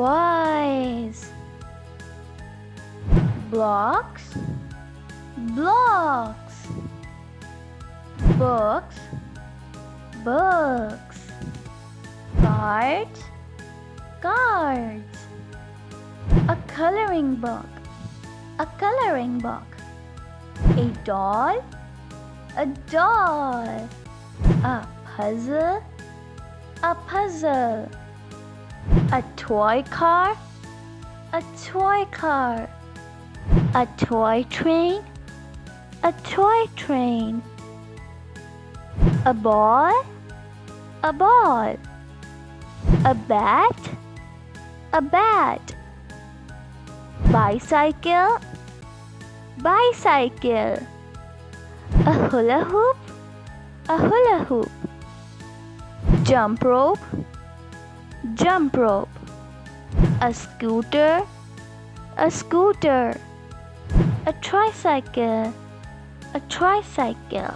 Toys. Blocks. Blocks. Books. Books. Cards. Cards. A coloring book. A coloring book. A doll. A doll. A puzzle. A puzzle. A toy car. A toy car. A toy train. A toy train. A ball. A ball. A bat. A bat. Bicycle. Bicycle. A hula hoop. A hula hoop. Jump rope. Jump rope. A scooter. A scooter. A tricycle. A tricycle.